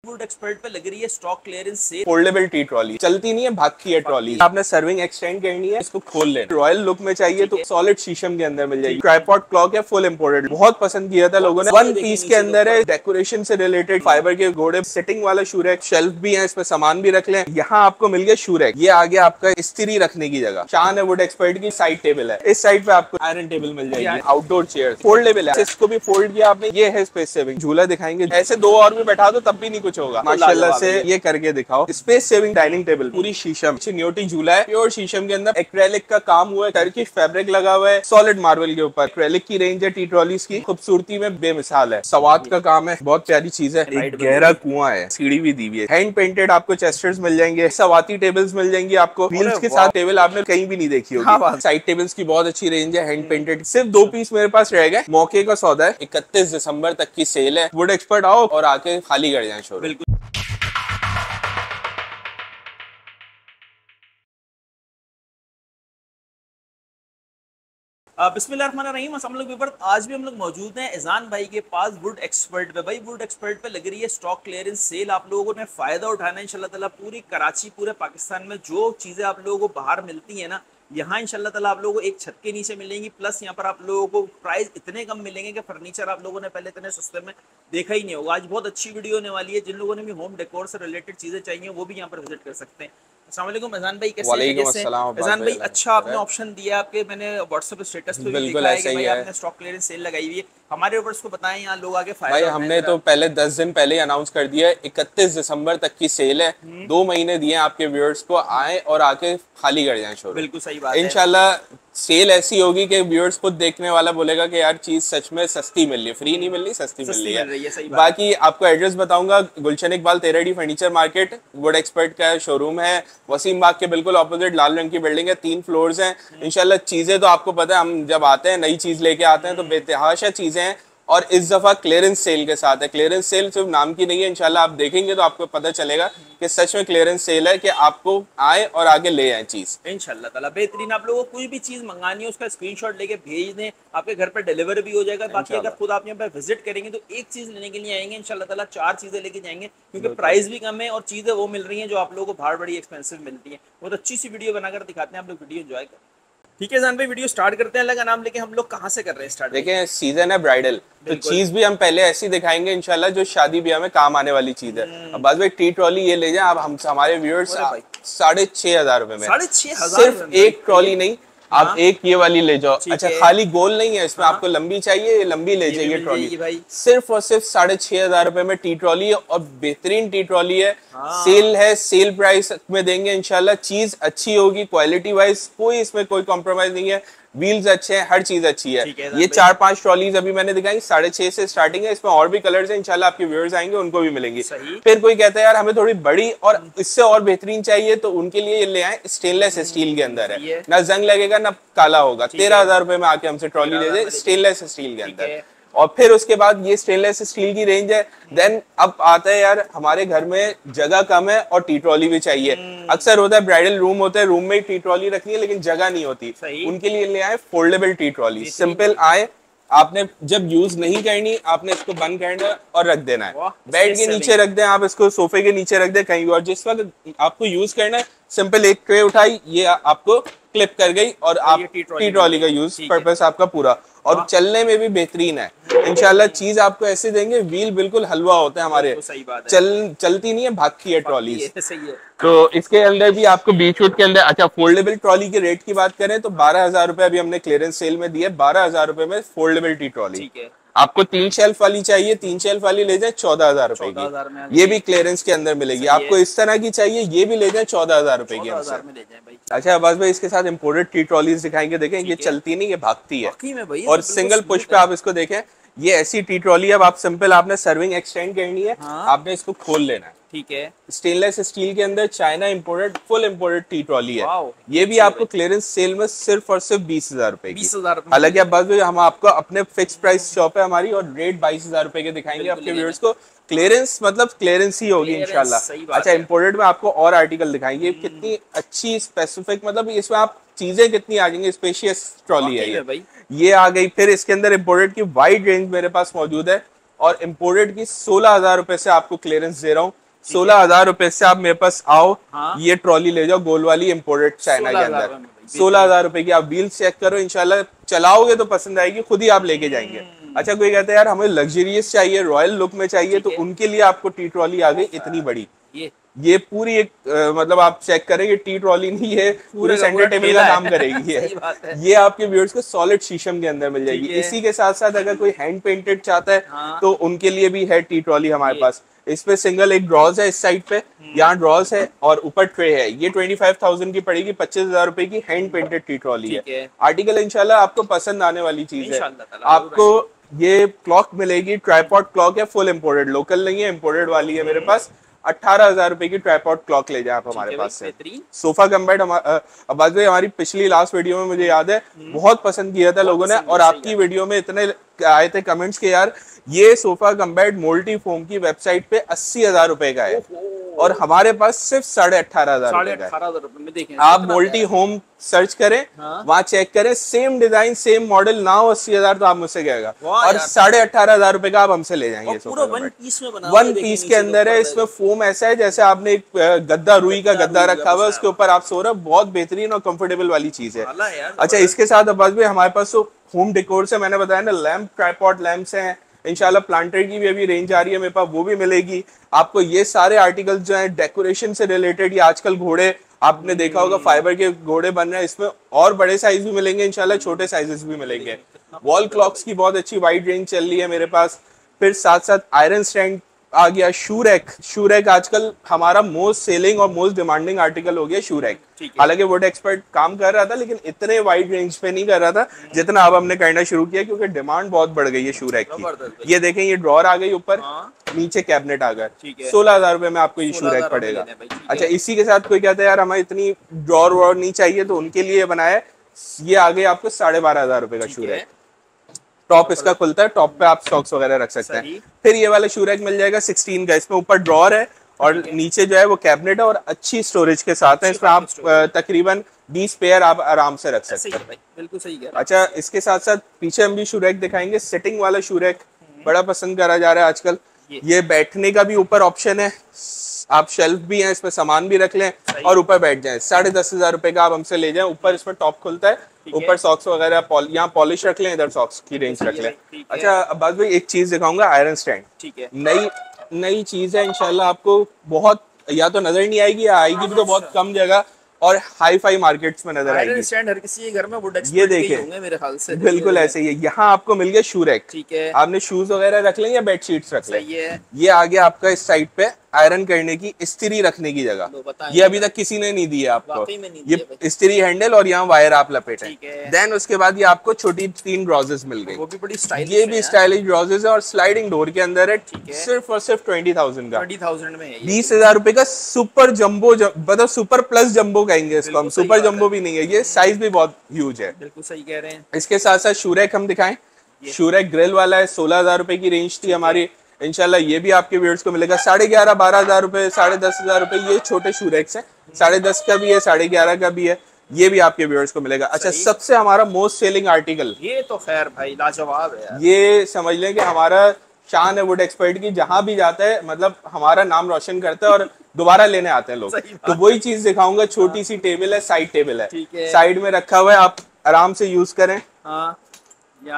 Would expert पे लग रही है stock clearance sale. Foldable tea trolley चलती नहीं है, भागती है ट्रॉली। आपने सर्विंग एक्सटेंड करनी है, इसको खोल लेना। रॉयल लुक में चाहिए तो सॉलिड शीशम के अंदर मिल जाएगी। ट्राइपॉड क्लॉक है, फुल इंपोर्टेड, बहुत पसंद किया था लोगों ने। वन पीस के अंदर है, डेकोरेशन से रिलेटेड फाइबर के घोड़े, सिटिंग वाला शू रैक, शेल्फ भी है, इसमें सामान भी रख लें। यहाँ आपको मिल गया शू रैक, ये आगे आपका इस्त्री रखने की जगह। शान है वुड एक्सपर्ट की साइड टेबल है, इस साइड पे आपको आयरन टेबल मिल जाएगी। आउटडोर चेयर फोल्डेबल है, इसको भी फोल्ड किया आपने। ये है स्पेस सेविंग। झूला दिखाएंगे, ऐसे दो और भी बैठा दो तब भी नहीं कुछ होगा। माशाल्लाह से ये करके दिखाओ। स्पेस सेविंग डाइनिंग टेबल, पूरी शीशम, न्योटी झूला है, प्योर शीशम के अंदर एक्रेलिक का काम हुआ है, टर्किश फैब्रिक लगा हुआ है, सॉलिड मार्बल के ऊपर। एक्रेलिक की रेंज है टी ट्रॉलीज की, खूबसूरती में बेमिसाल है। सवाद का काम है, बहुत प्यारी चीज है। एक गहरा कुआं है, सीढ़ी भी दी हुई है। हैंड पेंटेड आपको चेस्टर्स मिल जाएंगे, सवाती टेबल्स मिल जाएंगी आपको। व्हील्स के साथ टेबल आपने कहीं भी नहीं देखी होगी। साइड टेबल्स की बहुत अच्छी रेंज है, हैंड पेंटेड। सिर्फ 2 पीस मेरे पास रह गए, मौके का सौदा है। 31 दिसंबर तक की सेल है। वुड एक्सपर्ट आओ और आके खाली कर जाए शोरूम। बिल्कुल। बिस्मिल्लाहिर्रहमानिर्रहीम, अस्सलाम वालेकुम व्यूअर्स। आज भी हम लोग मौजूद हैं एजान भाई के पास वुड एक्सपर्ट पे। भाई वुड एक्सपर्ट पे लग रही है स्टॉक क्लियरेंस सेल। आप लोगों ने फायदा उठाना है इंशाल्लाह ताला। पूरी कराची, पूरे पाकिस्तान में जो चीजें आप लोगों को बाहर मिलती है ना, यहाँ इंशाल्लाह ताला आप लोगों को एक छत के नीचे मिलेंगी। प्लस यहाँ पर आप लोगों को प्राइस इतने कम मिलेंगे कि फर्नीचर आप लोगों ने पहले इतने सस्ते में देखा ही नहीं होगा। आज बहुत अच्छी वीडियो होने वाली है। जिन लोगों ने भी होम डेकोर से रिलेटेड चीजें चाहिए वो भी यहाँ पर विजिट कर सकते हैं। अस्सलाम वालेकुम एजान भाई, कैसे हैं? एजान भाई अच्छा आपने ऑप्शन दिया आपके, मैंने व्हाट्सएप स्टेटस पे भी देखा है कि भाई आपने स्टॉक क्लियरेंस सेल लगाई हुई है। हमारे व्यूअर्स को बताएं यहाँ लोग आगे फायदा। भाई हमने तो पहले 10 दिन पहले ही अनाउंस कर दिया है, 31 दिसंबर तक की सेल है। 2 महीने दिए आपके व्यूअर्स को, आए और आके खाली कर जाएं शोरूम। बिल्कुल सही बात है। इंशाल्लाह सेल ऐसी होगी कि व्यूअर्स खुद देखने वाला बोलेगा कि यार चीज सच में सस्ती मिल रही है, फ्री नहीं मिल रही, सस्ती मिल रही है। बाकी आपको एड्रेस बताऊंगा, Gulshan Iqbal 13D furniture market, wood expert का शोरूम है। वसीम बाग के बिल्कुल ऑपोजिट लाल रंग की बिल्डिंग है, 3 फ्लोर्स हैं। इंशाल्लाह चीजें तो आपको पता है, हम जब आते हैं नई चीज लेके आते हैं तो बेतहाशा चीजें हैं। और इस दफा क्लियरेंस सेल के साथ है। क्लियरेंस सेल सिर्फ नाम की नहीं है, इंशाल्लाह आप देखेंगे तो आपको पता चलेगा कि सच में क्लियरेंस सेल है, कि आपको आए और आगे ले आए चीज इंशाल्लाह ताला। बेहतरीन। आप लोगों को कोई भी चीज मंगानी है उसका स्क्रीनशॉट लेके भेज दें, आपके घर पर डिलीवर भी हो जाएगा। बाकी अगर खुद आप यहाँ पे विजिट करेंगे तो एक चीज लेने के लिए आएंगे इंशाल्लाह ताला 4 चीजें लेके जाएंगे, क्योंकि प्राइस भी कम है और चीजें वो मिल रही है जो आप लोगों को बाहर बड़ी एक्सपेंसिव मिलती है। बहुत अच्छी सी वीडियो बनाकर दिखाते हैं, आप लोग वीडियो एंजॉय करें। ठीक है जान भाई, वीडियो स्टार्ट करते हैं। अल्लाह का नाम लेके हम लोग कहाँ से कर रहे हैं स्टार्ट? देखें सीजन है ब्राइडल, तो चीज भी हम पहले ऐसी दिखाएंगे इंशाल्लाह जो शादी ब्याह में काम आने वाली चीज है। अब बाद में टी ट्रॉली ये ले जाए आप, हम हमारे व्यूअर्स 6,500 रुपए में, 6,500 सिर्फ एक ट्रॉली नहीं, आप एक ये वाली ले जाओ। अच्छा खाली गोल नहीं है इसमें, आपको लंबी चाहिए, ये लंबी ले जाइए ट्रॉली। सिर्फ और सिर्फ 6,500 रुपए में टी ट्रॉली है, और बेहतरीन टी ट्रॉली है। सेल है, सेल प्राइस में देंगे इंशाल्लाह। चीज अच्छी होगी, क्वालिटी वाइज कोई इसमें कोई कॉम्प्रोमाइज नहीं है। व्हील्स अच्छे हैं, हर चीज अच्छी है। ये 4-5 ट्रॉलीज अभी मैंने दिखाई, 6,500 से स्टार्टिंग है। इसमें और भी कलर्स हैं, इंशाल्लाह आपके व्यूअर्स आएंगे उनको भी मिलेंगी। फिर कोई कहता है यार हमें थोड़ी बड़ी और इससे और बेहतरीन चाहिए, तो उनके लिए ये ले आए। स्टेनलेस स्टील के अंदर है, ना जंग लगेगा ना काला होगा। 13,000 रुपए में आके हमसे ट्रॉली ले जाए, स्टेनलेस स्टील के अंदर। और फिर उसके बाद ये स्टेनलेस स्टील की रेंज है। देन अब आता है यार हमारे घर में जगह कम है और टी ट्रॉली भी चाहिए। अक्सर होता है ब्राइडल रूम होता है, रूम में ही टी ट्रॉली रखनी है लेकिन जगह नहीं होती, उनके लिए ले आए फोल्डेबल टी ट्रॉली। सिंपल आए, आपने जब यूज नहीं करनी आपने इसको बंद करना और रख देना है। बेड के नीचे रख दें आप, इसको सोफे के नीचे रख दें कहीं और। जिस वक्त आपको यूज करना है सिंपल एक ट्रे उठाई, ये आपको क्लिप कर गई और आप टी ट्रॉली का यूज पर्पस आपका पूरा। और चलने में भी बेहतरीन है इंशाल्लाह। चीज आपको ऐसे देंगे, व्हील बिल्कुल हलवा होता है हमारे, चलती नहीं है, भागती है ट्रॉली। तो इसके अंदर भी आपको बीचवुड के अंदर, अच्छा फोल्डेबल ट्रॉली के रेट की बात करें तो 12,000 रुपए अभी हमने क्लियरेंस सेल में दिए। 12,000 रुपए में फोल्डेबल टी ट्रॉली। आपको 3 शेल्फ वाली चाहिए, 3 शेल्फ वाली ले जाए 14,000 रुपए की, ये भी क्लियरेंस के अंदर मिलेगी। आपको इस तरह की चाहिए, ये भी ले जाए 14,000 रुपए की हमसे। अच्छा अब्बास भाई इसके साथ इम्पोर्टेड टी ट्रॉलीज दिखाएंगे, देखें ये चलती नहीं, ये भागती है। और सिंगल पुश पे आप इसको देखें, ये ऐसी टी ट्रॉली। अब आप सिंपल आपने सर्विंग एक्सटेंड करनी है, आपने इसको खोल लेना है। ठीक है, स्टेनलेस स्टील के अंदर China imported, full imported T trolley है। ये भी आपको क्लियरेंस सेल में सिर्फ और सिर्फ 20,000 रुपए की। हालांकि अब बात हम आपको अपने फिक्स प्राइस शॉप है हमारी और रेट 22,000 रुपए के दिखाएंगे आपके व्यूअर्स को। क्लियरेंस मतलब क्लियरेंस ही होगी इंशाल्लाह। अच्छा इम्पोर्टेड में आपको और आर्टिकल दिखाएंगे, कितनी अच्छी स्पेसिफिक, मतलब इसमें आप चीजें कितनी आ जाएंगी। स्पेशियस ट्रॉली है ये आ गई। फिर इसके अंदर इम्पोर्टेड की वाइड रेंज मेरे पास मौजूद है। और इम्पोर्टेड की 16,000 रुपए से आपको क्लियरेंस दे रहा हूँ। 16,000 रुपए से आप मेरे पास आओ, ये ट्रॉली ले जाओ, गोल वाली इम्पोर्टेड चाइना के अंदर। 16,000 रुपए की आप व्हील चेक करो, इंशाल्लाह चलाओगे तो पसंद आएगी, खुद ही आप लेके जाएंगे। अच्छा, कोई कहता है यार हमें लग्जरियस चाहिए, रॉयल लुक में चाहिए, तो उनके लिए आपको टी ट्रॉली आ गई इतनी बड़ी। ये पूरी एक मतलब आप चेक करेंगे, टी ट्रॉली नहीं, ये पूरे सेंटर टेबल का काम करेगी। ये आपके व्यूअर्स को सॉलिड शीशम के अंदर मिल जाएगी। इसी के साथ साथ अगर कोई हैंड पेंटेड चाहता है तो उनके लिए भी है टी ट्रॉली हमारे पास। इसमें सिंगल एक ड्रॉज है इस साइड पे, यहाँ ड्रॉज है और ऊपर ट्रे है। ये 25,000 की पड़ेगी, 25,000 रुपए की हैंड पेंटेड टी ट्रॉली है। आर्टिकल इंशाल्लाह आपको पसंद आने वाली चीज है। आपको ये क्लॉक मिलेगी, ट्राइपॉड क्लॉक है, फुल इम्पोर्टेड, लोकल नहीं है, इम्पोर्टेड वाली है मेरे पास। 18,000 रुपए की ट्राइपॉड क्लॉक ले जाए आप हमारे पास से। सोफा कम बेड अब्बास भाई हमारी पिछली लास्ट वीडियो में मुझे याद है बहुत पसंद किया था लोगों ने, और आपकी वीडियो में इतने आए थे कमेंट्स के यार ये सोफा कम बेड मोल्टी फोम की वेबसाइट पे 80,000 रुपए का है और हमारे पास सिर्फ 18,500 में। आप मोल्टी होम सर्च करें, वहां चेक करें, सेम डिजाइन सेम मॉडल ना हो 80,000 तो आप मुझसे कहेगा, और 18,500 रुपए का आप हमसे ले जाएंगे। पूरा वन पीस के अंदर है। इसमें फोम ऐसा है जैसे आपने एक गद्दा, रुई का गद्दा रखा हुआ है, उसके ऊपर आप सो रहे हो, बहुत बेहतरीन और कंफर्टेबल वाली चीज है। अच्छा, इसके साथ अब्बास भाई हमारे पास तो होम डेकोर से मैंने बताया ना, लैंप, ट्राइपॉड लैंप्स हैं, इंशाल्लाह प्लांटर की भी अभी रेंज आ रही है मेरे पास, वो भी मिलेगी आपको। ये सारे आर्टिकल्स जो हैं डेकोरेशन से रिलेटेड, ये आजकल घोड़े आपने देखा होगा फाइबर के घोड़े बन रहे हैं, इसमें और बड़े साइज भी मिलेंगे इंशाल्लाह, छोटे साइजेस भी मिलेंगे। वॉल क्लॉक्स की बहुत अच्छी वाइड रेंज चल रही है मेरे पास। फिर साथ साथ आयरन स्टैंड आ गया, शू रैक आजकल हमारा मोस्ट सेलिंग और मोस्ट डिमांडिंग आर्टिकल हो गया शू रैक। हालांकि वुड एक्सपर्ट काम कर रहा था लेकिन इतने वाइड रेंज पे नहीं कर रहा था जितना अब हमने करना शुरू किया, क्योंकि डिमांड बहुत बढ़ गई है शू रैक की। ये देखें, ये ड्रॉर आ गई ऊपर, नीचे कैबिनेट आ गया। 16,000 रुपए में आपको ये शू रैक पड़ेगा। अच्छा, इसी के साथ कोई कहता है यार हमें इतनी ड्रॉर वॉर नहीं चाहिए, तो उनके लिए बनाया, ये आ गई आपको 12,500 रुपए का शू रैक। टॉप इसका खुलता है, टॉप पे आप सॉक्स वगैरह रख सकते हैं। फिर ये वाला शू रैक मिल जाएगा 16 का, इसमें ऊपर ड्रॉर है और नीचे जो है वो कैबिनेट है और अच्छी स्टोरेज के साथ है। इसमें आप तकरीबन 20 पेयर आप आराम से रख सकते हैं। बिल्कुल सही है। अच्छा, इसके साथ साथ पीछे हम भी शू रैक दिखाएंगे, सेटिंग वाला शू रैक बड़ा पसंद करा जा रहा है आजकल। ये बैठने का भी ऊपर ऑप्शन है, आप शेल्फ भी है, इसमें सामान भी रख लें और ऊपर बैठ जाएं। 10,500 रुपए का आप हमसे ले जाएं। ऊपर इसमें टॉप खुलता है, ऊपर सॉक्स वगैरह, यहाँ पॉलिश रख लें, इधर सॉक्स की रेंज रख लें। अच्छा अब्बास भाई एक चीज दिखाऊंगा, आयरन स्टैंड, ठीक है, नई चीज है, इंशाल्लाह आपको बहुत या तो नजर नहीं आएगी या आएगी भी तो बहुत कम जगह और हाई फाई मार्केट्स में नजर आएगी। स्टैंड हर किसी के घर में वुड एक्सपर्ट ये देखिए होंगे मेरे ख्याल से, बिल्कुल ऐसे ही है। यहाँ आपको मिल गया शू रैक, ठीक है, आपने शूज वगैरह रख लें या बेडशीट्स रख लें। ये आ गया आपका इस साइड पे आयरन करने की, इस्त्री रखने की जगह। ये अभी तक किसी ने नहीं दी है आपको, ये इस्त्री हैंडल और यहाँ वायर आप लपेटें। देन उसके बाद ये आपको छोटी 3 ड्रॉजेस मिल गई, वो भी बड़ी स्टाइलिश, ये भी स्टाइलिश ड्रॉजेस है और स्लाइडिंग डोर के अंदर है। सिर्फ और सिर्फ 20,000 का, 20,000 में 20,000 रुपए का सुपर जंबो, मतलब सुपर प्लस जंबो कहेंगे इसको हम, सुपर जंबो भी नहीं है, ये साइज भी बहुत ह्यूज है। बिल्कुल सही कह रहे हैं। इसके साथ साथ शू रैक हम दिखाएं, शू रैक ग्रिल वाला है, 16,000 रुपए की रेंज थी हमारी, इंशाल्लाह ये भी आपके व्यूअर्स को मिलेगा 11,500 12,000 रुपए, 10,500 रुपए। ये छोटे शू रैक्स हैं, 10,500 का भी है, 11,500 का भी है, ये भी आपके व्यूअर्स को मिलेगा। अच्छा, सबसे हमारा मोस्ट सेलिंग आर्टिकल, ये तो खैर भाई लाजवाब है यार, ये समझ लें कि हमारा शान है वुड एक्सपर्ट की, जहां भी जाता है मतलब हमारा नाम रोशन करता है और दोबारा लेने आते हैं लोग। तो वही चीज दिखाऊंगा, छोटी सी टेबल है, साइड टेबल है, साइड में रखा हुआ है, आप आराम से यूज करें।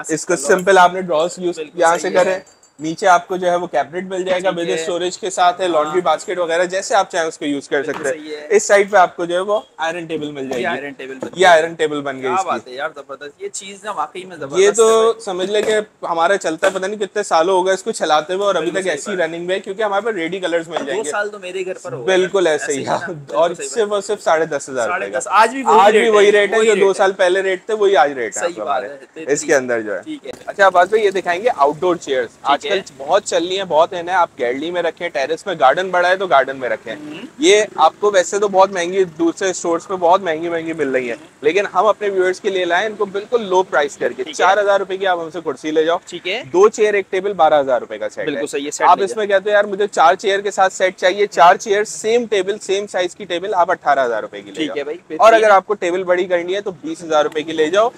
इसको सिंपल आपने ड्रॉस यूज यहाँ से करें, नीचे आपको जो है वो कैबिनेट मिल जाएगा विद स्टोरेज के साथ है, लॉन्ड्री बास्केट वगैरह जैसे आप चाहें उसको यूज कर सकते हैं। इस साइड पे आपको जो है वो आयरन टेबल मिल जाएगी, आयरन टेबल, ये आयरन टेबल बन गई इसकी यार, जबरदस्त। ये चीज ना वाकई में जबरदस्त, ये तो समझ ले कि हमारा चलता है, पता नहीं कितने सालों हो गए इसको चलाते हुए और अभी तक ऐसी रनिंग में, क्योंकि हमारे पास रेडी कलर्स मिल जाएंगे। 2 साल तो मेरे घर पर बिल्कुल ऐसे ही, और सिर्फ और सिर्फ 10,500 रुपए, आज भी वही रेट है जो 2 साल पहले रेट थे, वही आज रेट है हमारे इसके अंदर जो है। अच्छा बात ये दिखाएंगे आउटडोर चेयर्स, आजकल बहुत चल रही है, बहुत है ना, आप गैलरी में रखें, टेरेस में गार्डन बड़ा है तो गार्डन में रखें। ये आपको वैसे तो बहुत महंगी दूसरे स्टोर्स पे बहुत महंगी महंगी मिल रही है, लेकिन हम अपने व्यूअर्स के लिए लाए इनको बिल्कुल लो प्राइस करके। 4,000 रुपए की आप हमसे कुर्सी ले जाओ, ठीक है, 2 चेयर 1 टेबल, 12,000 रुपए का सेट, बिल्कुल सही है। आप इसमें कहते हो यार मुझे 4 चेयर के साथ सेट चाहिए, 4 chair same table same size की टेबल, आप 18,000 रुपए की ले जाओ। और अगर आपको टेबल बड़ी करनी है तो 20,000 रुपए की ले जाओ।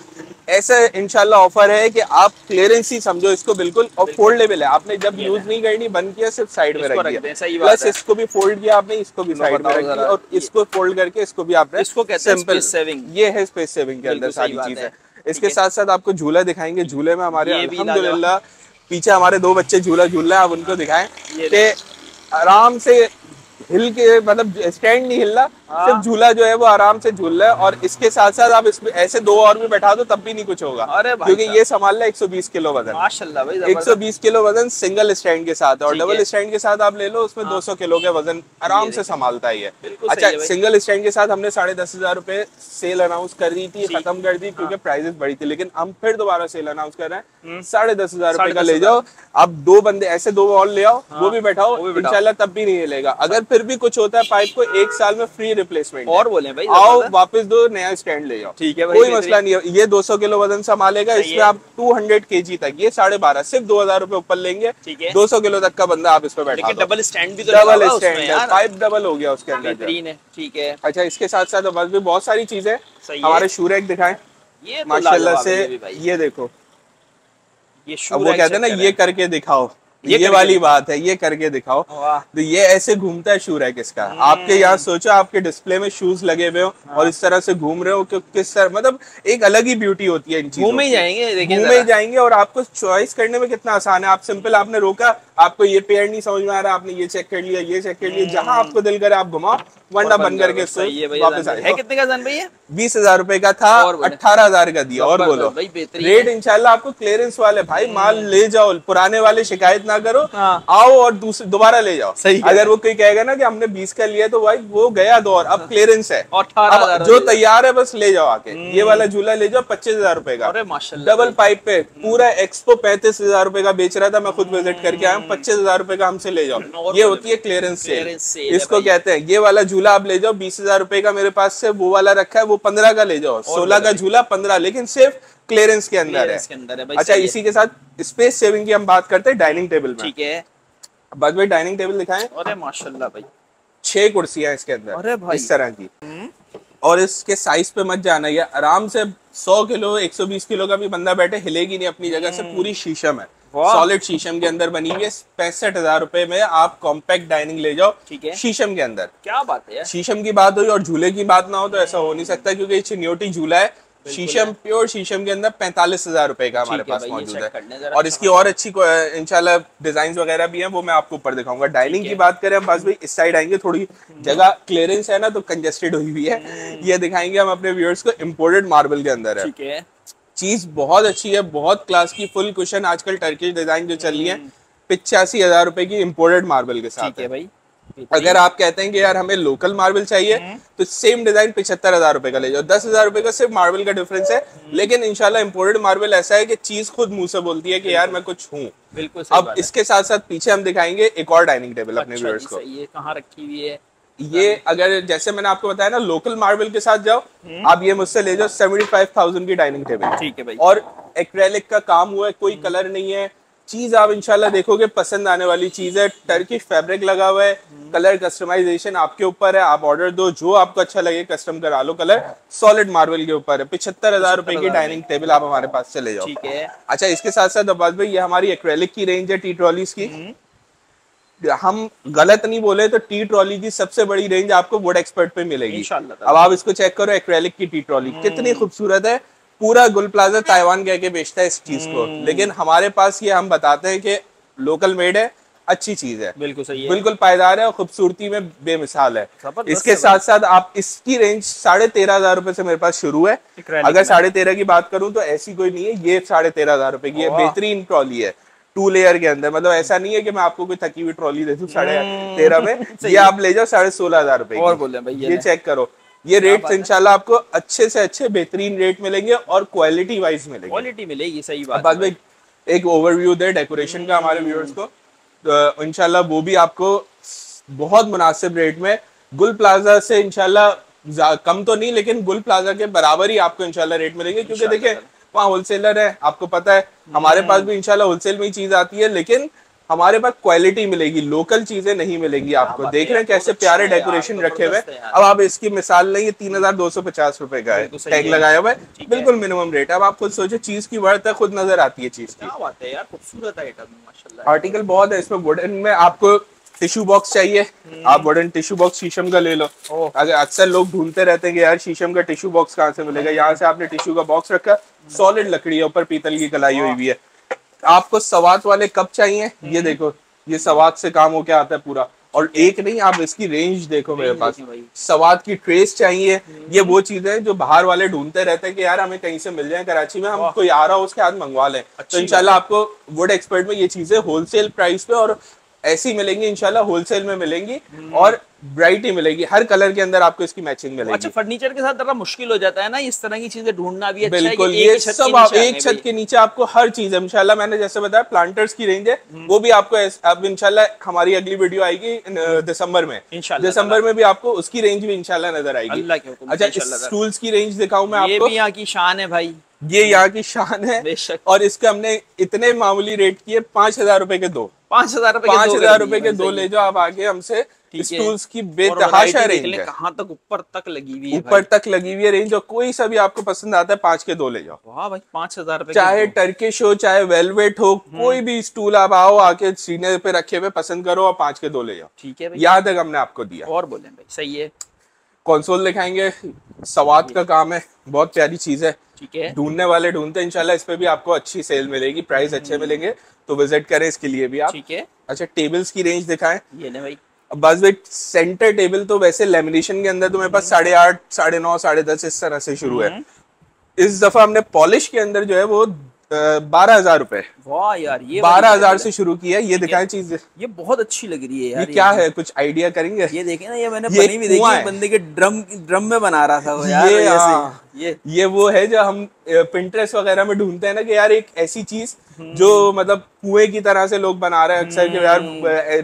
ऐसा इंशाल्लाह ऑफर है कि आप क्लियरेंस ही समझो इसको बिल्कुल, और फोल्डेबल फोल्डेबल है, आपने जब यूज नहीं करनी बंद किया सिर्फ साइड में रख दिया, प्लस इसको भी फोल्ड किया आपने, इसको भी साइड में रख दिया और इसको फोल्ड करके इसको भी आपने, इसको कहते हैं स्पेस सेविंग। ये है स्पेस सेविंग के अंदर सारी चीज है। इसके साथ साथ आपको झूला दिखाएंगे, झूले में हमारे अल्हम्दुलिल्लाह पीछे हमारे 2 बच्चे झूला झूल रहे हैं, आप उनको दिखाएं कि आराम से हिल के, मतलब स्टैंड नहीं हिल रहा, सिर्फ झूला जो है वो आराम से झूल रहा है। और इसके साथ साथ आप इसमें ऐसे 2 और भी बैठा दो तब भी नहीं कुछ होगा, क्योंकि ये संभाल रहा है 120 किलो वजन, माशाल्लाह भाई 120 किलो वजन सिंगल स्टैंड के साथ, और डबल स्टैंड के साथ आप ले लो उसमें 200 किलो के वजन आराम से संभालता ही है। अच्छा, सिंगल स्टैंड के साथ हमने 10,500 रुपए सेल अनाउंस कर दी थी, खत्म कर दी क्योंकि प्राइसेस बढ़ी थी, लेकिन हम फिर दोबारा सेल अनाउंस कर रहे हैं 10,500 रुपए का ले जाओ। अब 2 बंदे ऐसे 2 और ले आओ, वो भी बैठाओ, इंशाल्लाह तब भी नहीं हिलेगा। अगर फिर भी कुछ होता है पाइप को 1 साल में फ्री रिप्लेसमेंट और बोले भाई, आओ वापस दो, नया स्टैंड ले जाओ, ठीक है भाई, कोई मसला नहीं है। ये 200 किलो वजन संभालेगा, इसमें आप 200 kg तक, ये 12.5 सिर्फ 2,000 रुपए ऊपर लेंगे, 200 किलो तक का बंदा आप इस पे बैठा दो। डबल स्टैंड भी तो डबल स्टैंड है, पाइप डबल हो गया उसके अंदर, ठीक है। अच्छा, इसके साथ साथ बस भी बहुत सारी चीजें, हमारे शू रैक दिखाएं माशाल्लाह से, ये देखो, अब वो कहते हैं ना ये करके दिखाओ, ये वाली बात है, ये करके दिखाओ। तो ये ऐसे घूमता है शू रैक इसका, आपके यहाँ सोचो आपके डिस्प्ले में शूज लगे हुए हो और इस तरह से घूम रहे हो, किस तरह, मतलब एक अलग ही ब्यूटी होती है इन चीजों, घूमे ही जाएंगे। और आपको चॉइस करने में कितना आसान है, आप सिंपल, आपने रोका, आपको ये पेयर नहीं समझ में आ रहा, आपने ये चेक कर लिया, ये चेक कर लिया, जहां आपको दिल करे आप घुमाओ, वरना बंद करके वापस आ जाओ। कितने का जान भैया? 20,000 रुपए का था, 18,000 का दिया। और बोलो रेट इंशाल्लाह आपको क्लियरेंस वाले, भाई माल ले जाओ, पुराने वाले शिकायत ना करो, आओ और दोबारा ले जाओ। अगर वो कोई कहेगा ना कि हमने 20 का लिया तो भाई वो गया दौर, अब क्लियरेंस है, अब जो तैयार है बस ले जाओ आके। ये वाला झूला ले जाओ 25,000 रुपए का, डबल पाइप पे, पूरा एक्सपो 35,000 रुपए का बेच रहा था, मैं खुद विजिट करके आया हूँ, 25,000 रुपए का हमसे ले जाओ। ये होती है क्लियरेंस सेल, इसको कहते हैं। ये वाला झूला आप ले जाओ 20,000 रुपए का, मेरे पास से वो वाला रखा है, वो 15 का ले जाओ, 16 का झूला 15, लेकिन सिर्फ क्लियरेंस के अंदर है। अच्छा, इसी के साथ स्पेस सेविंग की हम बात करते हैं डाइनिंग टेबल में, ठीक है। बस भाई डाइनिंग टेबल दिखाएं, अरे माशाल्लाह भाई 6 कुर्सियां इसके अंदर, अरे भाई इस तरह की, और इसके साइज पे मत जाना, ये आराम से 100 किलो 120 किलो का भी बंदा बैठे हिलेगी नहीं अपनी जगह से, पूरी शीशम है, सॉलिड शीशम के अंदर बनी हुई है। 65,000 रुपए में आप कॉम्पैक्ट डाइनिंग ले जाओ, ठीक है, शीशम के अंदर। क्या बात है यार, शीशम की बात हुई और झूले की बात ना हो तो ऐसा हो नहीं सकता, क्योंकि चिन्योटी झूला है, शीशम, प्योर शीशम के अंदर 45,000 रुपए का हमारे पास मौजूद है। और इसकी और अच्छी इंशाल्लाह डिजाइन वगैरह भी हैं, वो मैं आपको ऊपर दिखाऊंगा। डाइनिंग की बात करें बस भाई, इस साइड आएंगे, थोड़ी जगह क्लियरेंस है ना तो कंजेस्टेड हुई हुई है, ये दिखाएंगे हम अपने व्यूअर्स को। इम्पोर्टेड मार्बल के अंदर है, ठीक है, चीज बहुत अच्छी है, बहुत क्लास की, फुल कुशन, आजकल टर्किश डिजाइन जो चल रही है, 85,000 रुपए की इम्पोर्टेड मार्बल के साथ है भाई। अगर आप कहते हैं कि यार हमें लोकल मार्बल चाहिए तो सेम डिजाइन 75,000 रुपए का ले जाओ, 10,000 रुपए का सिर्फ मार्बल का डिफरेंस है, लेकिन इंशाल्लाह इम्पोर्टेड मार्बल ऐसा है कि चीज खुद मुंह से बोलती है कि यार मैं कुछ हूँ। बिल्कुल। अब इसके साथ साथ पीछे हम दिखाएंगे एक और डाइनिंग टेबल अपने व्यूअर्स को, ये कहाँ रखी हुई है, ये अगर जैसे मैंने आपको बताया ना लोकल मार्बल के साथ जाओ, आप ये मुझसे ले जाओ 75,000 की डाइनिंग टेबल, ठीक है भाई, और एक्रेलिक का काम हुआ है, कोई कलर नहीं है, चीज आप इंशाल्लाह देखोगे पसंद आने वाली चीज है, टर्किश फैब्रिक लगा हुआ है, कलर कस्टमाइजेशन आपके ऊपर है, आप ऑर्डर दो, जो आपको अच्छा लगे कस्टम करा लो, कलर सॉलिड मार्बल के ऊपर है। 75,000 रुपए की डाइनिंग टेबल आप हमारे पास से ले जाओ, ठीक है। अच्छा, इसके साथ साथ अब्बास भाई ये हमारी एक्रेलिक की रेंज है टी ट्रॉलीज की, हम गलत नहीं बोले तो टी ट्रॉली की सबसे बड़ी रेंज आपको वुड एक्सपर्ट पे मिलेगी। अब आप इसको चेक करो, एक्रेलिक की टी ट्रॉली कितनी खूबसूरत है, पूरा गुल प्लाजा ताइवान कह के बेचता है इस चीज को, लेकिन हमारे पास ये हम बताते हैं कि लोकल मेड है, अच्छी चीज है, बिल्कुल सही है, बिल्कुल पायदार है और खूबसूरती में बेमिसाल है। इसके साथ साथ आप इसकी रेंज 13,500 रुपए से मेरे पास शुरू है। अगर 13,500 की बात करूं तो ऐसी कोई नहीं है, ये 13,500 रुपए की है, बेहतरीन ट्रॉली है, 2 लेयर के अंदर, मतलब ऐसा नहीं है कि मैं आपको कोई थकी हुई ट्रॉली दे दूं 13,500 में, ये आप ले जाओ 16,500 रुपए। और बोले भाई ये चेक करो, ये रेट इंशाल्लाह आपको अच्छे से अच्छे बेहतरीन रेट मिलेंगे और क्वालिटी वाइज मिलेंगे, क्वालिटी मिलेगी, सही बात है भाई। एक ओवरव्यू दे डेकोरेशन का हमारे व्यूअर्स को, तो इंशाल्लाह वो भी आपको बहुत मुनासिब रेट में गुल प्लाजा से इंशाल्लाह कम तो नहीं, लेकिन गुल प्लाजा के बराबर ही आपको इंशाल्लाह रेट मिलेंगे, क्योंकि देखिए वहाँ होलसेलर है, आपको पता है, हमारे पास भी इंशाल्लाह होलसेल में ही चीज आती है, लेकिन हमारे पास क्वालिटी मिलेगी, लोकल चीजें नहीं मिलेंगी आपको। देख रहे हैं कैसे प्यारे डेकोरेशन रखे हुए। अब आप इसकी मिसाल लेंगे 3250 रुपए का है, टैग लगाया हुआ है, बिल्कुल मिनिमम रेट है। अब आप खुद सोचो, चीज की वर्थ है, खुद नजर आती है चीज की। क्या बात है यार, खूबसूरत आइटम माशाल्लाह। आर्टिकल बहुत है इसमें। वुडन में आपको टिश्यू बॉक्स चाहिए, आप वुडन टिश्यू बॉक्स शीशम का ले लो। अगर अक्सर लोग ढूंढते रहते हैं कि यार शीशम का टिश्यू बॉक्स कहाँ से मिलेगा, यहाँ से आपने टिश्यू का बॉक्स रखा, सॉलिड लकड़ी है, ऊपर पीतल की कलाई हुई भी है। आपको सवात वाले कप चाहिए, ये देखो, ये सवात से काम होके आता है पूरा। और एक नहीं, आप इसकी रेंज देखो मेरे पास। सवात की ट्रेस चाहिए, ये वो चीजें जो बाहर वाले ढूंढते रहते हैं कि यार हमें कहीं से मिल जाए कराची में, हम कोई आ रहा हो उसके हाथ मंगवा लें। तो इंशाल्लाह आपको वुड एक्सपर्ट में ये चीजें होलसेल प्राइस पे और ऐसी मिलेंगी, इंशाल्लाह होलसेल में मिलेंगी और ब्राइट ही मिलेगी। हर कलर के अंदर आपको इसकी मैचिंग मिलेगी। अच्छा, फर्नीचर के साथ जरा मुश्किल हो जाता है ना इस तरह की चीजें ढूंढना भी। अच्छा बिल्कुल, ये सब आप एक छत के नीचे आपको हर चीज है इंशाल्लाह। मैंने जैसे बताया प्लांटर्स की रेंज है, वो भी आपको अब इंशाल्लाह हमारी अगली वीडियो आएगी दिसंबर में। दिसंबर में भी आपको उसकी रेंज भी इंशाल्लाह नजर आएगी। अच्छा, स्टूल्स की रेंज दिखाऊं मैं आपको। ये भी यहाँ की शान है भाई, ये यहाँ की शान है। और इसके हमने इतने मामूली रेट किए, 5000 रुपए के दो। 5000 रुपए के दो ले जाओ आप आगे हमसे। स्टूल्स की बेतहाशा रेंज है, कहाँ तक ऊपर तक लगी हुई है, ऊपर तक लगी हुई है रेंज। और कोई सा भी आपको पसंद आता है 5 के 2 ले जाओ। वाह भाई, 5000 रुपए, चाहे टर्किश हो चाहे वेलवेट हो, कोई भी स्टूल आप आओ, आके सीने पे रखे हुए पसंद करो और 5 के 2 ले जाओ। ठीक है, यहाँ तक हमने आपको दिया। और बोले भाई, सही है। कंसोल दिखाएंगे, सवात का काम है, बहुत प्यारी चीज है। ठीक है, ढूंढने वाले ढूंढते हैं, इंशाल्लाह इस पे भी आपको अच्छी सेल मिलेगी, प्राइस अच्छे मिलेंगे, तो विजिट करें इसके लिए भी आप। ठीक है। अच्छा, टेबल्स की रेंज दिखाएं। ये ले भाई, बस भाई सेंटर टेबल तो वैसे लेमिनेशन के अंदर तो मेरे पास 8.5, 9.5, 10.5 इस तरह से शुरू है। इस दफा हमने पॉलिश के अंदर जो है वो 12,000 रुपए। वाह यार, ये 12,000 से शुरू किया है। ये दिखाएं चीज, ये बहुत अच्छी लग रही है यार। ये क्या है, कुछ आइडिया करेंगे? ये देखे ना, ये मैंने बनी हुई देखी, बंदे के ड्रम में बना रहा था वो यार। ये वो है जो हम पिंटरेस्ट वगैरह में ढूंढते हैं ना कि यार एक ऐसी चीज जो मतलब कुएं की तरह से लोग बना रहे हैं अक्सर कि यार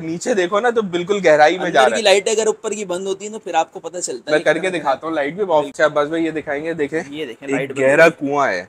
नीचे देखो ना तो बिल्कुल गहराई में जा रहा है। लाइट अगर ऊपर की बंद होती है तो फिर आपको पता चलता है। मैं करके दिखाता हूँ, लाइट भी बहुत अच्छा। बस भाई ये दिखाएंगे, देखें, ये देखें, एक गहरा कुआं है।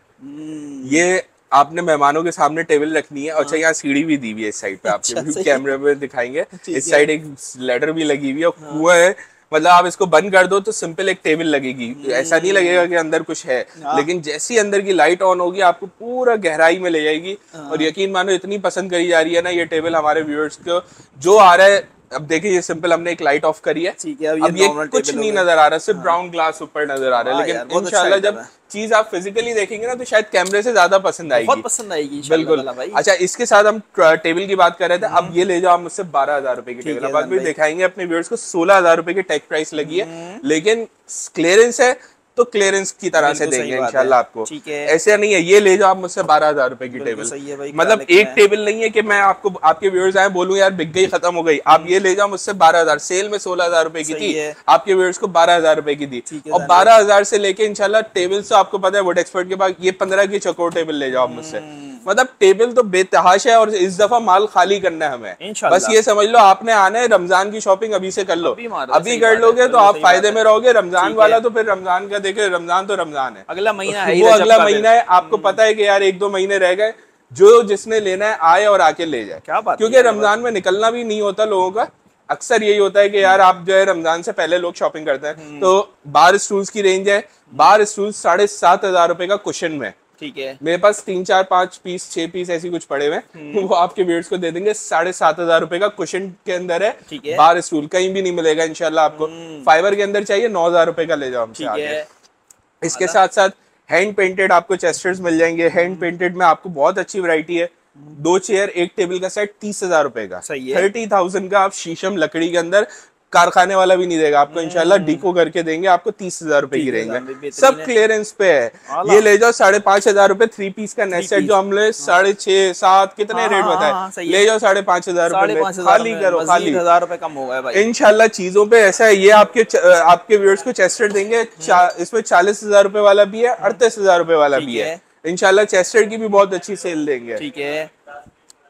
ये आपने मेहमानों के सामने टेबल रखनी है। अच्छा, यहाँ सीढ़ी भी दी हुई है इस साइड पे, आपके कैमरे में दिखाएंगे। इस साइड एक लेडर भी लगी हुई है, कुआं है। मतलब आप इसको बंद कर दो तो सिंपल एक टेबल लगेगी, ऐसा नहीं लगेगा कि अंदर कुछ है। लेकिन जैसी अंदर की लाइट ऑन होगी आपको पूरा गहराई में ले जाएगी। और यकीन मानो इतनी पसंद करी जा रही है ना ये टेबल हमारे व्यूअर्स को, जो आ रहा है। अब देखिए, ये सिंपल हमने एक लाइट ऑफ करी है। ठीक है, अब ये कुछ नहीं नजर आ रहा, सिर्फ ब्राउन ग्लास ऊपर नजर आ रहा है। लेकिन इंशाल्लाह जब चीज आप फिजिकली देखेंगे ना तो शायद कैमरे से ज्यादा पसंद आएगी, बहुत पसंद आएगी बिल्कुल। अच्छा, इसके साथ हम टेबल की बात कर रहे थे। अब ये ले जाओ आप मुझसे 12,000 रुपए की टेबल। अब भी दिखाएंगे अपने व्यूअर्स को। 16,000 रुपए की टैग प्राइस लगी है, लेकिन क्लियरेंस है तो क्लियरेंस की तरह से देंगे इंशाल्लाह आपको। ऐसे नहीं है, ये ले जाओ आप मुझसे 12,000 रुपए की टेबल। मतलब एक टेबल नहीं है कि मैं आपको, आपके व्यूअर्स आए बोलूं यार बिक गई, खत्म हो गई। आप ये ले जाओ मुझसे 12,000, सेल में 16,000 रुपए की थी, आपके व्यूअर्स को 12,000 रुपए की दी। और 12,000 से लेके इंशाल्लाह टेबल से आपको पता है वुड एक्सपर्ट के पास ये 15 की चकोर टेबल ले जाओ मुझसे। मतलब टेबल तो बेतहाशा है। और इस दफा माल खाली करना है हमें। बस ये समझ लो आपने आना है, रमजान की शॉपिंग अभी से कर लो। अभी कर लोगे तो आप फायदे में रहोगे। रमजान वाला तो फिर रमजान का देखे, रमजान तो रमजान है, अगला महीना है, वो अगला महीना है। आपको पता है कि यार 1-2 महीने रह गए, जो जिसने लेना है आए और आके ले जाए। क्योंकि रमजान में निकलना भी नहीं होता लोगों का। अक्सर यही होता है कि यार आप जो है रमजान से पहले लोग शॉपिंग करते हैं। तो बार स्टूल्स की रेंज है, बार स्टूल्स 7,500 रुपए का कुशन में। ठीक है, मेरे पास 3, 4, 5 पीस, 6 पीस ऐसी कुछ पड़े हुए, वो आपके व्यूअर्स को दे देंगे। 7,500 रुपए का कुशन के अंदर है, बार स्टूल कहीं भी नहीं मिलेगा इंशाल्लाह आपको। फाइबर के अंदर चाहिए 9,000 रुपए का ले जाओ हमसे आगे। इसके साथ साथ हैंड पेंटेड आपको चेस्टर्स मिल जाएंगे। हैंड पेंटेड में आपको बहुत अच्छी वैरायटी है। 2 चेयर 1 टेबल का सेट 30,000 रुपए का, 30,000 का आप शीशम लकड़ी के अंदर, कारखाने वाला भी नहीं देगा आपको इंशाल्लाह, डीको करके देंगे आपको। 30,000 रुपए की रेंज में, सब क्लियरेंस पे है। ये ले जाओ 5,500 रुपए 3 पीस का नेट सेट, जो हमने 6.5, 7 कितने रेट बताए, ले जाओ 5,500 रुपए, खाली करो, खाली 1,000 रुपए कम होगा भाई इंशाल्लाह। चीजों पे ऐसा है। ये आपके व्यूअर्स को चेस्टर देंगे। इसमें 40,000 रुपए वाला भी है, 38,000 रुपए वाला भी है इंशाल्लाह। चेस्टर की भी बहुत अच्छी सेल देंगे। ठीक है,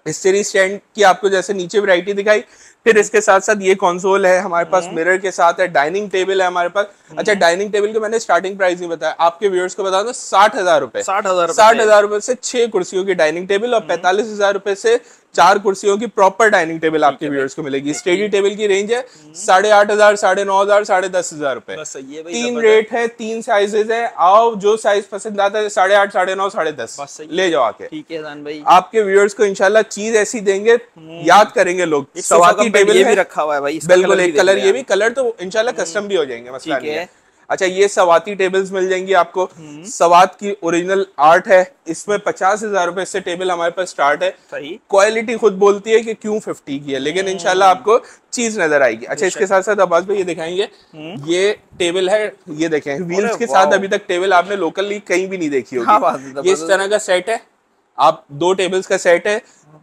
हिस्टेरी स्टैंड की आपको जैसे नीचे वैरायटी दिखाई। फिर इसके साथ साथ ये कंसोल है हमारे पास, मिरर के साथ है। डाइनिंग टेबल है हमारे पास। अच्छा, डाइनिंग टेबल के मैंने स्टार्टिंग प्राइस नहीं बताया, आपके व्यूअर्स को बता दो 60,000 रुपए। 60,000 रुपए से 6 कुर्सियों की डाइनिंग टेबल और 45,000 रुपए से 4 कुर्सियों की प्रॉपर डाइनिंग टेबल आपके व्यूअर्स को मिलेगी। स्टडी टेबल की रेंज है 8,500, 9,500, 10,500 रुपए। 3 रेट है, 3 साइजेस है। आओ जो साइज पसंद आता है 8,500, 9,500, 10,500 ले जाओ आके। ठीक है जान भाई, आपके व्यूअर्स को इंशाल्लाह चीज ऐसी देंगे याद करेंगे लोग। सवाती टेबल ये भी रखा हुआ है भाई, बिल्कुल एक कलर, ये भी कलर तो इंशाल्लाह कस्टम भी हो जाएंगे, मसला नहीं है। अच्छा ये सवाती टेबल्स मिल जाएंगी आपको। सवात की ओरिजिनल आर्ट है, इसमें 50,000 रुपए से टेबल हमारे पास स्टार्ट है। क्वालिटी खुद बोलती है कि क्यों 50 की है, लेकिन इंशाल्लाह आपको चीज नजर आएगी। अच्छा इसके साथ साथ अब्बास भाई ये दिखाएंगे, ये टेबल है, ये देखें व्हील्स के साथ। अभी तक टेबल आपने लोकली कहीं भी नहीं देखी होगी। ये इस तरह का सेट है, आप 2 टेबल्स का सेट है।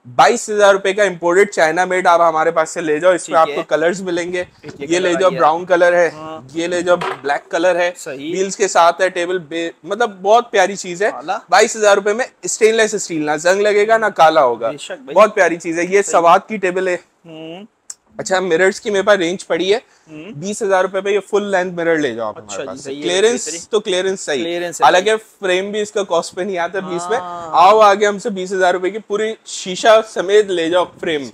22,000 रुपए का इंपोर्टेड चाइना मेड आप हमारे पास से ले जाओ। इसमें आपको कलर्स मिलेंगे, ये ले जाओ ब्राउन कलर है, ये ले जाओ ब्लैक कलर है, व्हील्स के साथ है टेबल, मतलब बहुत प्यारी चीज है। 22,000 रुपए में स्टेनलेस स्टील, ना जंग लगेगा ना काला होगा, बहुत प्यारी चीज है। ये सवात की टेबल है। अच्छा मिरर्स की मेरे पास रेंज पड़ी है 20,000 रुपए पे, ये फुल लेंथ मिरर ले जाओ आप हमारे पास। क्लियरेंस तो क्लियरेंस सही, हालांकि फ्रेम भी इसका कॉस्ट पे नहीं आता 20 में। आओ आगे हमसे 20,000 रुपए की पूरी शीशा समेत ले जाओ फ्रेम।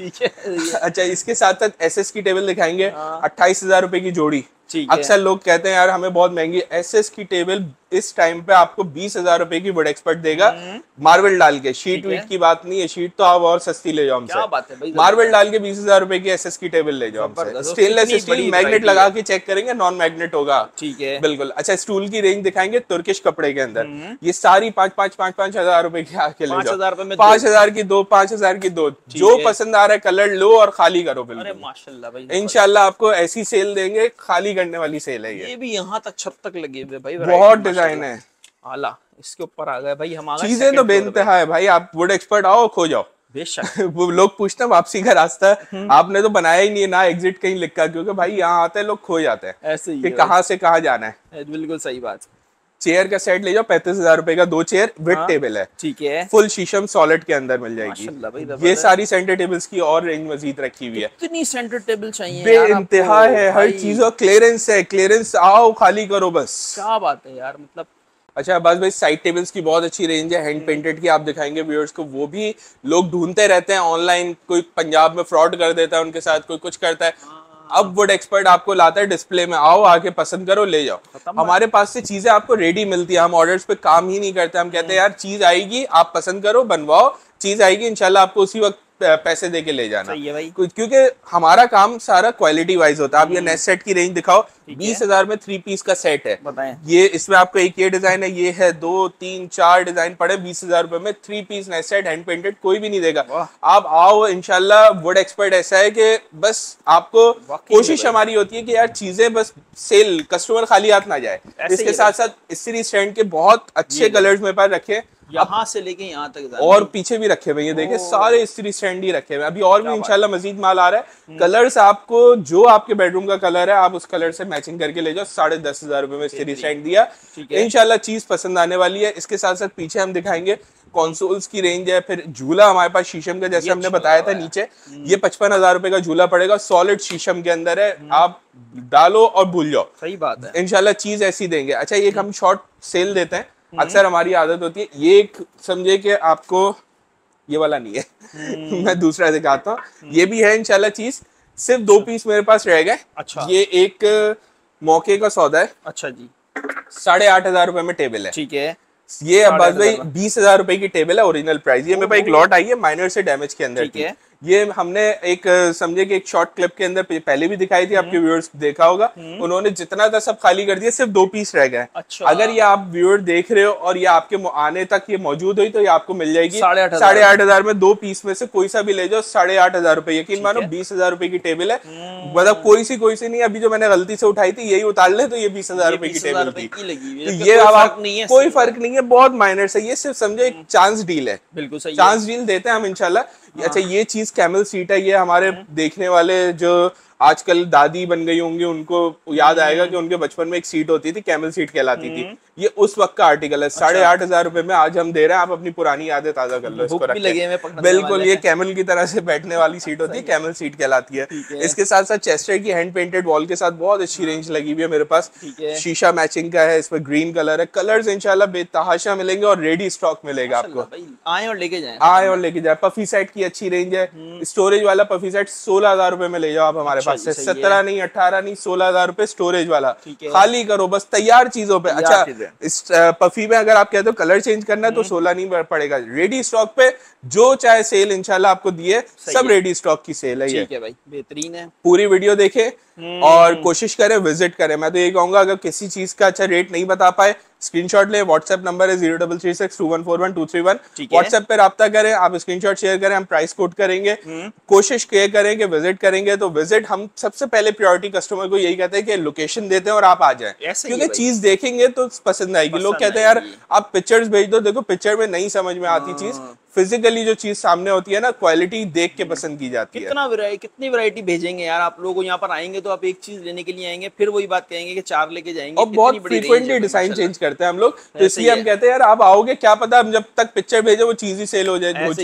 अच्छा इसके साथ साथ एसएस की टेबल दिखाएंगे, 28,000 रुपए की जोड़ी। अक्सर लोग कहते हैं यार हमें बहुत महंगी, एसएस की टेबल इस टाइम पे आपको 20,000 रुपए की वुड एक्सपर्ट देगा, मार्बल डाल के। शीट वीट की बात नहीं है, शीट तो आप और सस्ती ले जाओ हमसे। क्या बात है भाई, मार्बल डाल के 20,000 रुपए की एसएस की टेबल ले जाओ हमसे। स्टेनलेस स्टील, मैग्नेट लगा के चेक करेंगे, नॉन मैग्नेट होगा। ठीक है बिल्कुल। अच्छा स्टूल की रेंज दिखाएंगे तुर्किश कपड़े के अंदर, ये सारी 5,000 रुपए की आके ले जाओ। 5,000 की 2, 5,000 की 2, जो पसंद आ रहा है कलर लो और खाली करो। बिल्कुल माशाल्लाह, इंशाल्लाह आपको ऐसी सेल देंगे, खाली करने वाली सेल है ये भी। यहाँ तक छत तक लगे हुए भाई, बहुत डिजाइन है आला। इसके ऊपर आ गए भाई हमारा, चीजें तो बेइंतहा है भाई। आप वुड एक्सपर्ट आओ खो जाओ बेशक। वो लोग पूछते हैं वापसी का रास्ता आपने तो बनाया ही नहीं है, ना एग्जिट कहीं लिखा, क्योंकि भाई यहाँ आते हैं लोग खो जाते हैं ऐसे ही कि कहाँ से कहाँ जाना है। बिल्कुल सही बात। चेयर का सेट ले जाओ 35,000 रुपए का, 2 चेयर विद टेबल है। ठीक है, फुल शीशम सॉलिड के अंदर मिल जाएगी। ये सारी सेंटर टेबल्स की और रेंज मजीद रखी हुई है। कितनी सेंटर टेबल चाहिए, बेइंतहा है हर चीज, और क्लियरेंस है, क्लियरेंस आओ खाली करो बस। क्या बात है यार, मतलब। अच्छा बस भाई साइड टेबल्स की बहुत अच्छी रेंज है, हैंड पेंटेड की आप दिखाएंगे व्यूअर्स को, वो भी लोग ढूंढते रहते हैं ऑनलाइन। कोई पंजाब में फ्रॉड कर देता है उनके साथ, कोई कुछ करता है। अब वुड एक्सपर्ट आपको लाता है डिस्प्ले में, आओ आके पसंद करो ले जाओ। हमारे पास से चीजें आपको रेडी मिलती है, हम ऑर्डर्स पे काम ही नहीं करते। हम कहते हैं यार चीज आएगी, आप पसंद करो बनवाओ, चीज आएगी इंशाल्लाह आपको उसी वक्त पैसे देके ले जाना। सही है भाई, क्योंकि हमारा काम सारा क्वालिटी वाइज होता है। आप ये नेट सेट की रेंज दिखाओ, 20,000 में 3 पीस का सेट है। ये इसमें आपको एक ये डिजाइन है, ये है 2, 3, 4 डिजाइन पड़े 20,000 रुपए में। 3 piece net set hand painted, कोई भी नहीं देगा। आप आओ इंशाल्लाह। वुड एक्सपर्ट ऐसा है कि बस आपको कोशिश हमारी होती है कि यार चीजें बस सेल, कस्टमर खाली हाथ ना जाए। इसके साथ साथ इस्त्री स्टैंड के बहुत अच्छे कलर्स मेरे पास रखे, यहाँ से लेके यहाँ तक, और पीछे भी रखे हुए, ये देखिए सारे इस्त्री स्टैंड ही रखे हुए। अभी और भी इंशाल्लाह मजीद माल आ रहा है। कलर्स आपको जो आपके बेडरूम का कलर है आप उस कलर से मैचिंग करके ले जाओ। 10,500 रुपए में इस्त्री स्टैंड दिया, इंशाल्लाह चीज पसंद आने वाली है। इसके साथ साथ पीछे हम दिखाएंगे कंसोल्स की रेंज है। फिर झूला हमारे पास शीशम का, जैसे हमने बताया था नीचे, ये 55,000 रुपए का झूला पड़ेगा, सॉलिड शीशम के अंदर है। आप डालो और भूल जाओ, सही बात है, इंशाल्लाह चीज ऐसी देंगे। अच्छा एक हम शॉर्ट सेल देते हैं, अक्सर हमारी आदत होती है। ये एक समझे कि आपको ये वाला नहीं है मैं दूसरा दिखाता हूँ। ये भी है इंशाल्लाह चीज, सिर्फ 2 पीस मेरे पास रह गए। अच्छा ये एक मौके का सौदा है। अच्छा जी, 8,500 रुपए में टेबल है। ठीक है, ये अब्बास भाई 20,000 रुपए की टेबल है, ओरिजिनल प्राइस। ये मेरे पास एक लॉट आई है माइनर से डैमेज के अंदर। ठीक है, ये हमने एक समझे कि एक शॉर्ट क्लिप के अंदर पहले भी दिखाई थी, आपके व्यूअर्स देखा होगा। उन्होंने जितना था सब खाली कर दिया, सिर्फ 2 पीस रह गए। अच्छा। अगर ये आप व्यूअर देख रहे हो और ये आपके आने तक ये मौजूद हुई तो ये आपको मिल जाएगी 8,500 में। 2 पीस में से कोई सा भी ले जाओ 8,500 रुपए। यकीन मानो 20,000 रुपए की टेबल है, मतलब कोई सी नहीं। अभी जो मैंने गलती से उठाई थी यही उतार ले तो ये 20,000 रुपए की टेबल थी। ये कोई फर्क नहीं है, बहुत माइनर से। ये सिर्फ समझो एक चांस डील है, बिल्कुल सही चांस डील देते हैं हम इंशाल्लाह। अच्छा ये चीज कैमल सीट है, ये हमारे देखने वाले जो आजकल दादी बन गई होंगी, उनको याद आएगा कि उनके बचपन में एक सीट होती थी, कैमल सीट कहलाती थी। ये उस वक्त का आर्टिकल है। 8,500 रुपए में आज हम दे रहे हैं। आप अपनी पुरानी यादें ताजा कर लो इसको रख के। बिल्कुल, ये कैमल की तरह से बैठने वाली सीट होती है, कैमल सीट कहलाती है। इसके साथ साथ चेस्टर की हैंड पेंटेड वॉल के साथ बहुत अच्छी रेंज लगी हुई है मेरे पास। शीशा मैचिंग का है, इसमें ग्रीन कलर है। कलर्स इंशाल्लाह बेतहाशा मिलेंगे और रेडी स्टॉक मिलेगा आपको। आए और लेके जाए, आए और लेके जाए। पफी सेट की अच्छी रेंज है। स्टोरेज वाला पफी सेट 16,000 रुपए में ले जाओ आप हमारे पास से। 17 नहीं, 18 नहीं, 16,000 रुपए स्टोरेज वाला। खाली करो बस तैयार चीजों पे। अच्छा, इस पफी में अगर आप कहते हो कलर चेंज करना है तो 16 नहीं पड़ेगा। रेडी स्टॉक पे जो चाहे सेल इंशाल्लाह आपको दिए, सब रेडी स्टॉक की सेल है। ठीक है भाई, बेहतरीन है। पूरी वीडियो देखें और कोशिश करें विजिट करें। मैं तो ये कहूंगा अगर किसी चीज का अच्छा रेट नहीं बता पाए, स्क्रीनशॉट ले। व्हाट्सएप नंबर है 03362141 व्हाट्सएप पे राब्ता करें। आप स्क्रीनशॉट शेयर करें, हम प्राइस कोट करेंगे। कोशिश ये करें कि विजिट करेंगे तो विजिट हम सबसे पहले प्रायोरिटी कस्टमर को यही कहते हैं कि लोकेशन देते हैं और आप आ जाएं, क्योंकि चीज देखेंगे तो पसंद आएगी। लोग कहते हैं यार आप पिक्चर्स भेज दो, देखो पिक्चर में नहीं समझ में आती चीज, फिजिकली जो चीज सामने होती है ना, क्वालिटी देख के पसंद की जाती है। कितनी वैरायटी भेजेंगे यार आप लोगों को। यहाँ पर आएंगे तो आप एक चीज लेने के लिए आएंगे, फिर वही बात कहेंगे कि 4 लेके जाएंगे। और बहुत फ्रीक्वेंटली डिजाइन चेंज करते हैं हम लोग, तो इसलिए हम कहते हैं यार आप आओगे, क्या पता हम जब तक पिक्चर भेजे वो चीज ही सेल हो जाए। ऐसे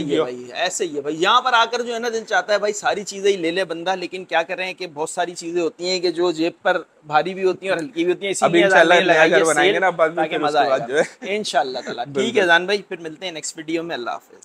ही है भाई। यहाँ पर आकर जो है ना, दिल चाहता है भाई सारी चीजें ही ले ले बंदा, लेकिन क्या कर रहे हैं कि बहुत सारी चीजें होती हैं कि जो जेब पर भारी भी होती हैं और हल्की भी होती हैं। इसीलिए घर बनाएंगे ना, ताकि मजा आए इंशाल्लाह ताला। ठीक है जान भाई, फिर मिलते हैं नेक्स्ट वीडियो में। अल्लाह हाफिज।